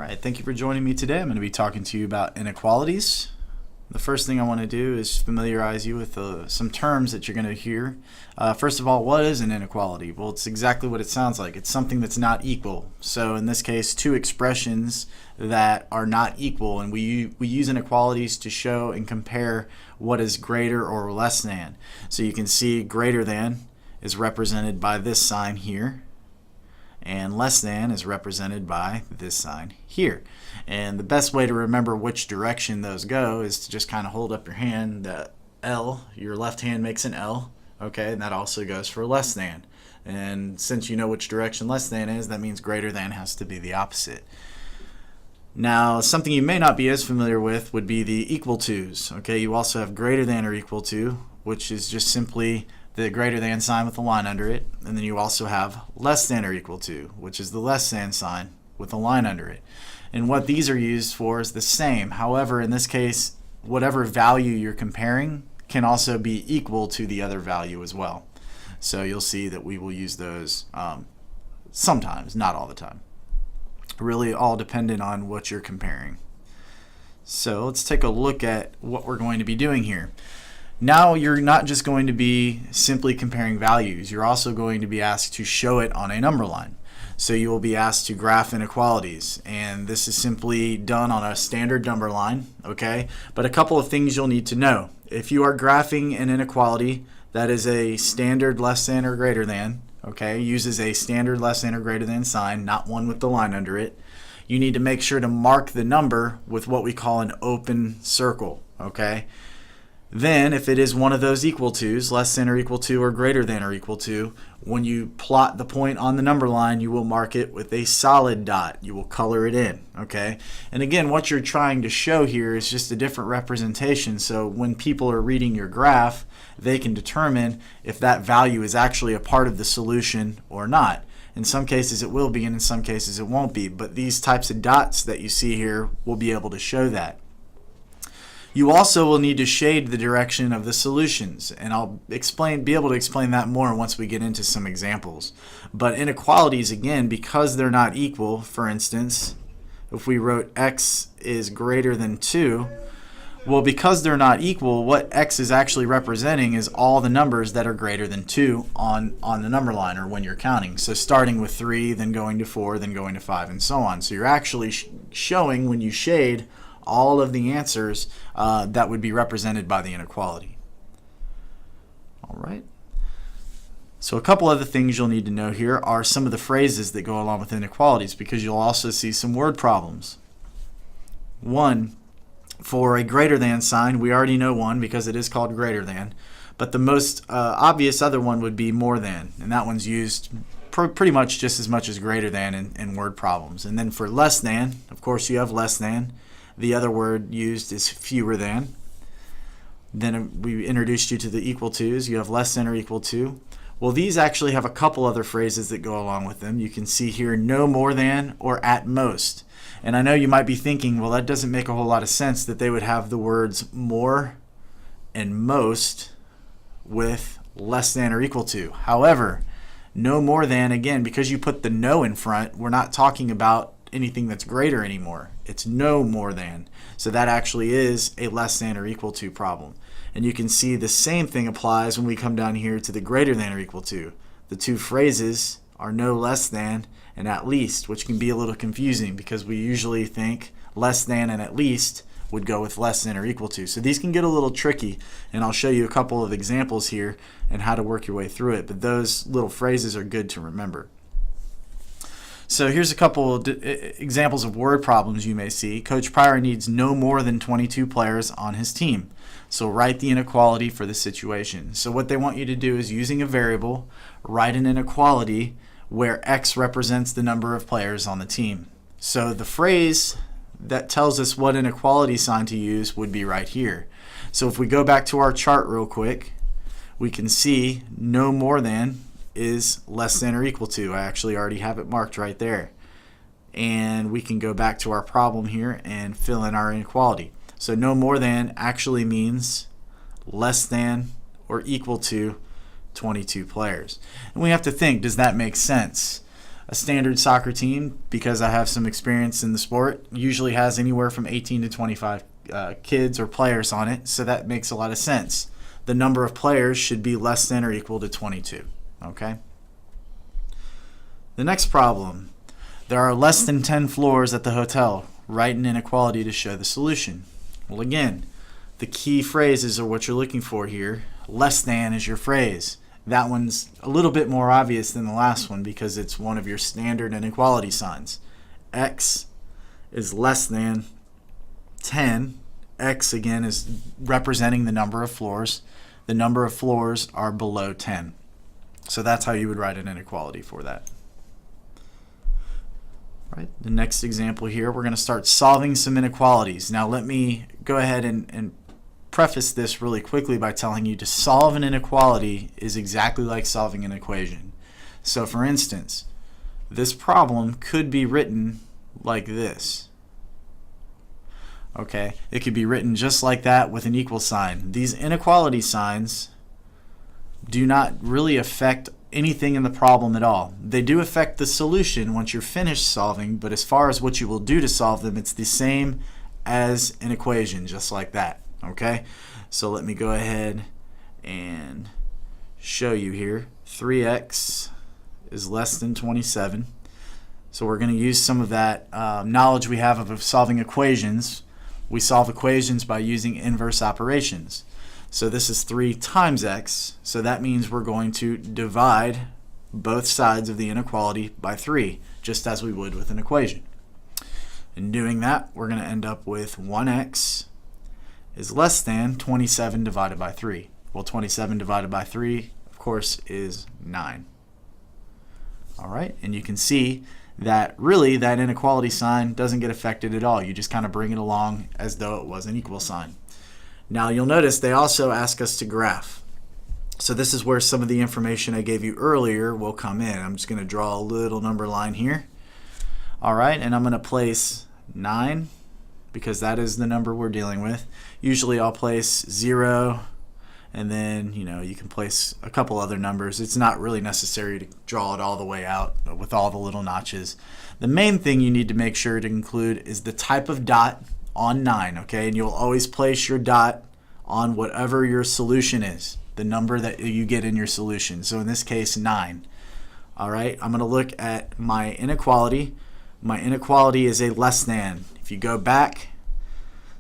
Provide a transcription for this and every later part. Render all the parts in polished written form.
Alright, thank you for joining me today. I'm going to be talking to you about inequalities. The first thing I want to do is familiarize you with some terms that you're going to hear. First of all, what is an inequality? Well, it's exactly what it sounds like. It's something that's not equal. So in this case, two expressions that are not equal, and we use inequalities to show and compare what is greater or less than. So you can see greater than is represented by this sign here, and less than is represented by this sign here. And the best way to remember which direction those go is to just kind of hold up your hand. The L, your left hand makes an L, okay, and that also goes for less than. And since you know which direction less than is, that means greater than has to be the opposite. Now, something you may not be as familiar with would be the equal to's. Okay, you also have greater than or equal to, which is just simply the greater than sign with a line under it, and then you also have less than or equal to, which is the less than sign with a line under it. And what these are used for is the same. However, in this case, whatever value you're comparing can also be equal to the other value as well. So you'll see that we will use those sometimes, not all the time. Really all dependent on what you're comparing. So let's take a look at what we're going to be doing here. Now you're not just going to be simply comparing values, you're also going to be asked to show it on a number line. So you will be asked to graph inequalities, and this is simply done on a standard number line, okay? But a couple of things you'll need to know. If you are graphing an inequality that is a standard less than or greater than, okay, uses a standard less than or greater than sign, not one with the line under it, you need to make sure to mark the number with what we call an open circle, okay? Then, if it is one of those equal to's, less than or equal to or greater than or equal to, when you plot the point on the number line, you will mark it with a solid dot. You will color it in, okay? And again, what you're trying to show here is just a different representation. So when people are reading your graph, they can determine if that value is actually a part of the solution or not. In some cases it will be, and in some cases it won't be. But these types of dots that you see here will be able to show that. You also will need to shade the direction of the solutions, and I'll be able to explain that more once we get into some examples. But inequalities, again, because they're not equal, for instance, if we wrote x is greater than 2, well, because they're not equal, what x is actually representing is all the numbers that are greater than 2 on the number line, or when you're counting. So starting with 3, then going to 4, then going to 5, and so on. So you're actually showing, when you shade, all of the answers that would be represented by the inequality. All right. So a couple other things you'll need to know here are some of the phrases that go along with inequalities, because you'll also see some word problems. One, for a greater than sign, we already know one because it is called greater than, but the most obvious other one would be more than, and that one's used pretty much just as much as greater than in word problems. And then for less than, of course you have less than. The other word used is fewer than. Then we introduced you to the equal to's. You have less than or equal to. Well, these actually have a couple other phrases that go along with them. You can see here no more than or at most. And I know you might be thinking, well, that doesn't make a whole lot of sense that they would have the words more and most with less than or equal to. However, no more than, again, because you put the no in front, we're not talking about anything that's greater anymore. It's no more than. So that actually is a less than or equal to problem. And you can see the same thing applies when we come down here to the greater than or equal to. The two phrases are no less than and at least, which can be a little confusing because we usually think less than and at least would go with less than or equal to. So these can get a little tricky, and I'll show you a couple of examples here and how to work your way through it. But those little phrases are good to remember. So here's a couple of examples of word problems you may see. Coach Pryor needs no more than 22 players on his team. So write the inequality for the situation. So what they want you to do is, using a variable, write an inequality where x represents the number of players on the team. So the phrase that tells us what inequality sign to use would be right here. So if we go back to our chart real quick, we can see no more than is less than or equal to. I actually already have it marked right there. And we can go back to our problem here and fill in our inequality. So no more than actually means less than or equal to 22 players. And we have to think, does that make sense? A standard soccer team, because I have some experience in the sport, usually has anywhere from 18 to 25 kids or players on it, so that makes a lot of sense. The number of players should be less than or equal to 22. Okay? The next problem. There are less than 10 floors at the hotel. Write an inequality to show the solution. Well, again, the key phrases are what you're looking for here. Less than is your phrase. That one's a little bit more obvious than the last one because it's one of your standard inequality signs. X is less than 10. X, again, is representing the number of floors. The number of floors are below 10. So that's how you would write an inequality for that. Right. The next example here, we're going to start solving some inequalities. Now let me go ahead and preface this really quickly by telling you to solve an inequality is exactly like solving an equation. So for instance, this problem could be written like this. Okay, it could be written just like that with an equal sign. These inequality signs do not really affect anything in the problem at all. They do affect the solution once you're finished solving, but as far as what you will do to solve them, it's the same as an equation, just like that. Okay, so let me go ahead and show you here. 3x is less than 27. So we're going to use some of that knowledge we have of solving equations. We solve equations by using inverse operations. So this is 3 times x, so that means we're going to divide both sides of the inequality by 3, just as we would with an equation. In doing that, we're going to end up with 1x is less than 27 divided by 3. Well, 27 divided by 3, of course, is 9. All right, and you can see that really that inequality sign doesn't get affected at all. You just kind of bring it along as though it was an equal sign. Now you'll notice they also ask us to graph. So this is where some of the information I gave you earlier will come in. I'm just going to draw a little number line here. All right, and I'm going to place 9 because that is the number we're dealing with. Usually I'll place 0 and then you can place a couple other numbers. It's not really necessary to draw it all the way out with all the little notches. The main thing you need to make sure to include is the type of dot on 9, okay? And you'll always place your dot on whatever your solution is, the number that you get in your solution. So in this case, 9. All right, I'm going to look at my inequality. My inequality is a less than. If you go back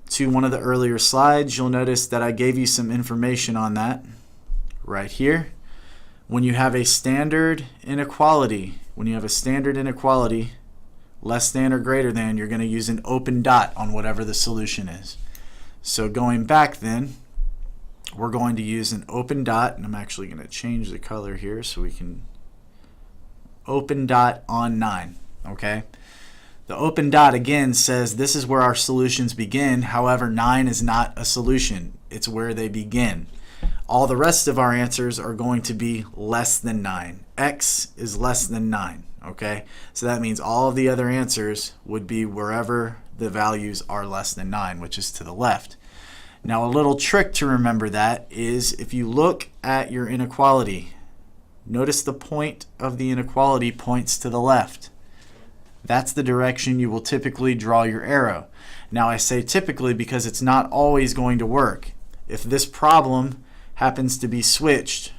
to one of the earlier slides, you'll notice that I gave you some information on that right here. When you have a standard inequality, less than or greater than, you're going to use an open dot on whatever the solution is. So going back then, we're going to use an open dot, and I'm actually going to change the color here so we can open dot on 9, okay? The open dot again says this is where our solutions begin. However, 9 is not a solution. It's where they begin. All the rest of our answers are going to be less than 9. X is less than 9. Okay, so that means all of the other answers would be wherever the values are less than 9, which is to the left. Now a little trick to remember that is if you look at your inequality, notice the point of the inequality points to the left. That's the direction you will typically draw your arrow. Now I say typically because it's not always going to work. If this problem happens to be switched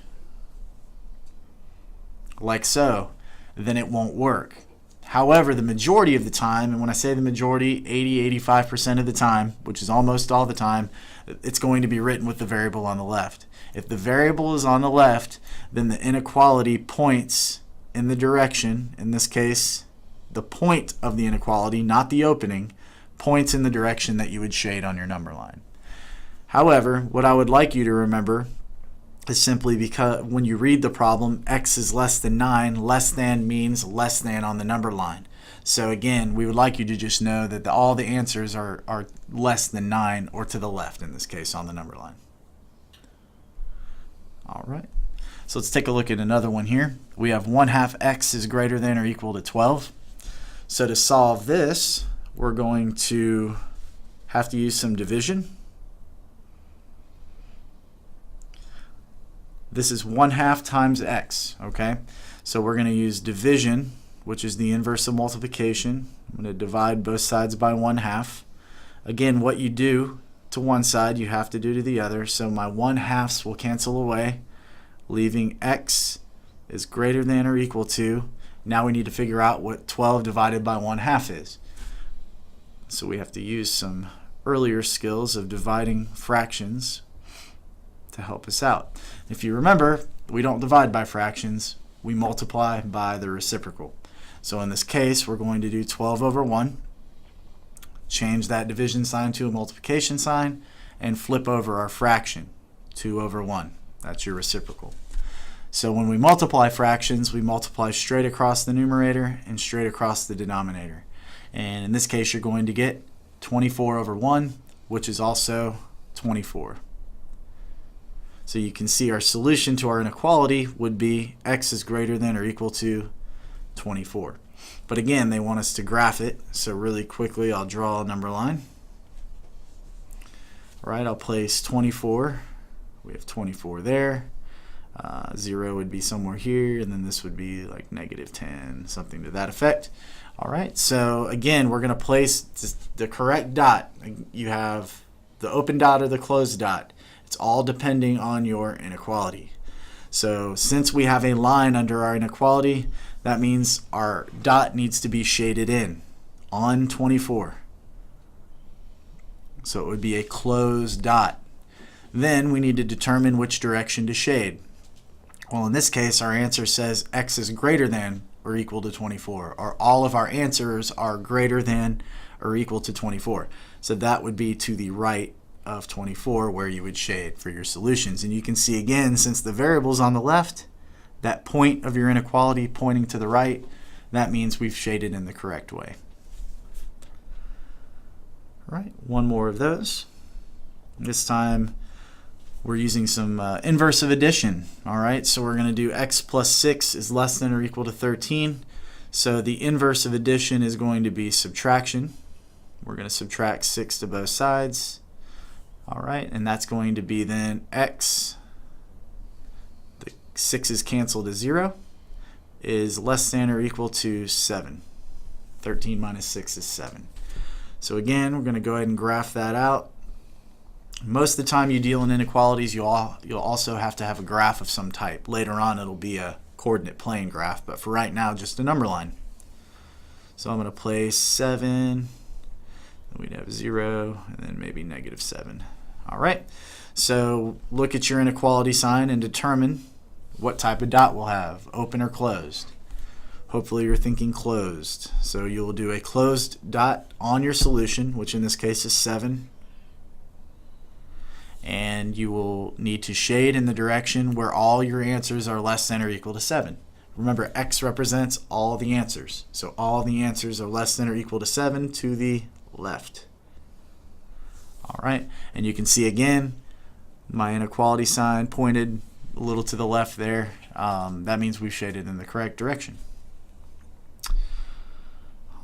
like so, then it won't work. However, the majority of the time, and when I say the majority, 80-85% of the time, which is almost all the time, it's going to be written with the variable on the left. If the variable is on the left, then the inequality points in the direction, in this case, the point of the inequality, not the opening, points in the direction that you would shade on your number line. However, what I would like you to remember is simply because when you read the problem, x is less than 9, less than means less than on the number line. So again, we would like you to just know that all the answers are less than 9 or to the left in this case on the number line. All right, so let's take a look at another one here. We have 1/2 x is greater than or equal to 12. So to solve this, we're going to have to use some division. This is 1/2 times x, okay? So we're going to use division which is the inverse of multiplication. I'm going to divide both sides by 1/2. Again, what you do to one side, you have to do to the other. So my 1/2 will cancel away, leaving x is greater than or equal to. Now we need to figure out what 12 divided by 1/2 is. So we have to use some earlier skills of dividing fractions to help us out. If you remember, we don't divide by fractions, we multiply by the reciprocal. So in this case, we're going to do 12 over 1, change that division sign to a multiplication sign, and flip over our fraction, 2 over 1. That's your reciprocal. So when we multiply fractions, we multiply straight across the numerator and straight across the denominator. And in this case, you're going to get 24 over 1, which is also 24. So you can see our solution to our inequality would be x is greater than or equal to 24. But again, they want us to graph it, so really quickly I'll draw a number line. All right, I'll place 24. We have 24 there. 0 would be somewhere here, and then this would be like -10, something to that effect. All right, so again, we're going to place the correct dot. You have the open dot or the closed dot. It's all depending on your inequality. So since we have a line under our inequality, that means our dot needs to be shaded in on 24. So it would be a closed dot. Then we need to determine which direction to shade. Well, in this case, our answer says x is greater than or equal to 24, or all of our answers are greater than or equal to 24. So that would be to the right of 24 where you would shade for your solutions. And you can see again, since the variable's on the left, that point of your inequality pointing to the right, that means we've shaded in the correct way. All right, one more of those. This time we're using some inverse of addition. All right, so we're going to do x plus 6 is less than or equal to 13. So the inverse of addition is going to be subtraction. We're going to subtract 6 to both sides. All right, and that's going to be then x, the 6 is canceled to 0, is less than or equal to 7. 13 minus 6 is 7. So again, we're going to go ahead and graph that out. Most of the time you deal in inequalities, you'll also have to have a graph of some type. Later on, it'll be a coordinate plane graph, but for right now, just a number line. So I'm going to place 7, then we'd have 0, and then maybe -7. All right, so look at your inequality sign and determine what type of dot we'll have, open or closed. Hopefully you're thinking closed. So you'll do a closed dot on your solution, which in this case is 7. And you will need to shade in the direction where all your answers are less than or equal to 7. Remember, x represents all the answers. So all the answers are less than or equal to 7 to the left. All right, and you can see again, my inequality sign pointed a little to the left there. That means we've shaded in the correct direction.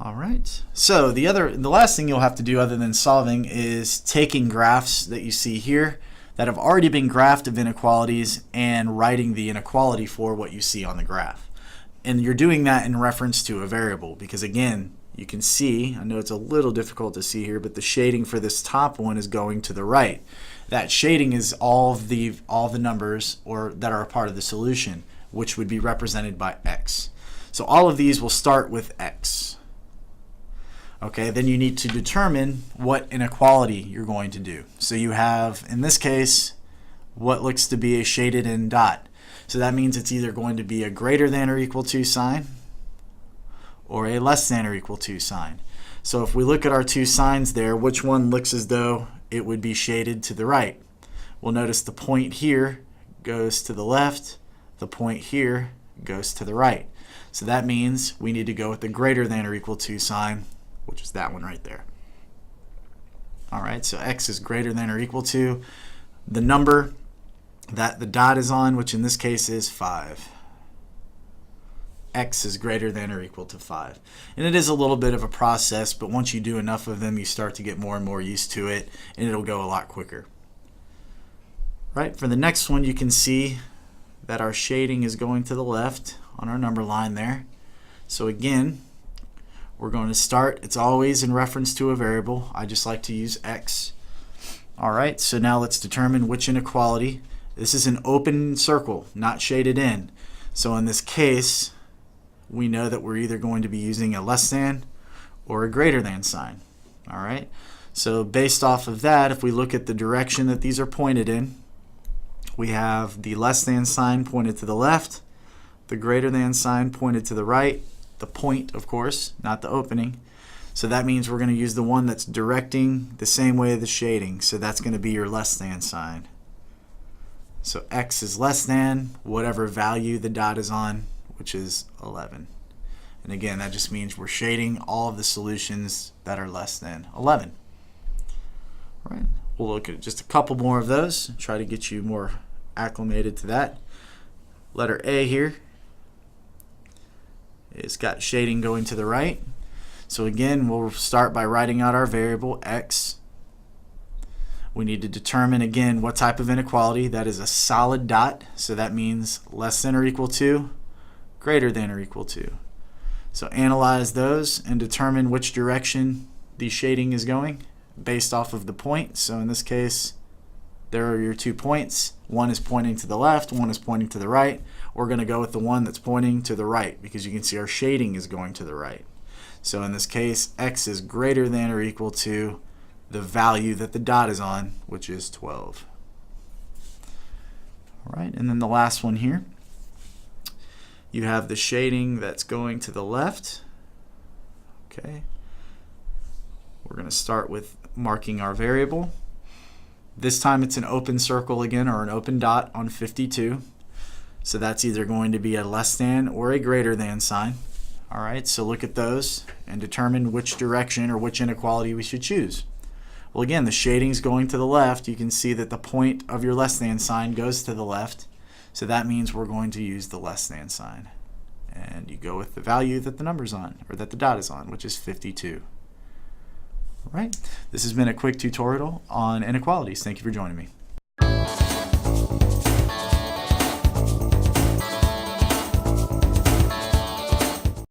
All right, so the last thing you'll have to do other than solving is taking graphs that you see here that have already been graphed of inequalities and writing the inequality for what you see on the graph. And you're doing that in reference to a variable because again, you can see, I know it's a little difficult to see here, but the shading for this top one is going to the right. That shading is all the numbers that are a part of the solution, which would be represented by x. So all of these will start with x. Okay, then you need to determine what inequality you're going to do. So you have, in this case, what looks to be a shaded in dot. So that means it's either going to be a greater than or equal to sign or a less than or equal to sign. So if we look at our two signs there, which one looks as though it would be shaded to the right? Well, notice the point here goes to the left, the point here goes to the right. So that means we need to go with the greater than or equal to sign, which is that one right there. All right, so x is greater than or equal to the number that the dot is on, which in this case is 5. X is greater than or equal to 5. And it is a little bit of a process, but once you do enough of them, you start to get more and more used to it, and it'll go a lot quicker. Right, for the next one, you can see that our shading is going to the left on our number line there. So again, we're going to start, it's always in reference to a variable. I just like to use x. Alright, so now let's determine which inequality. This is an open circle, not shaded in. So in this case, we know that we're either going to be using a less than or a greater than sign. Alright, so based off of that, if we look at the direction that these are pointed in, we have the less than sign pointed to the left, the greater than sign pointed to the right, the point, of course, not the opening. So that means we're going to use the one that's directing the same way as the shading. So that's going to be your less than sign. So x is less than whatever value the dot is on, which is 11. And again, that just means we're shading all of the solutions that are less than 11. All right. We'll look at just a couple more of those, try to get you more acclimated to that. Letter A here. It's got shading going to the right. So again, we'll start by writing out our variable x. We need to determine again what type of inequality. That is a solid dot, so that means less than or equal to, greater than or equal to. So analyze those and determine which direction the shading is going based off of the point. So in this case, there are your 2 points. One is pointing to the left, one is pointing to the right. We're going to go with the one that's pointing to the right because you can see our shading is going to the right. So in this case, x is greater than or equal to the value that the dot is on, which is 12. All right, and then the last one here. You have the shading that's going to the left. Okay. We're going to start with marking our variable. This time it's an open circle again, or an open dot on 52. So that's either going to be a less than or a greater than sign. All right, so look at those and determine which direction or which inequality we should choose. Well, again, the shading's going to the left. You can see that the point of your less than sign goes to the left. So that means we're going to use the less than sign. And you go with the value that the number's on, or that the dot is on, which is 52. All right, this has been a quick tutorial on inequalities. Thank you for joining me.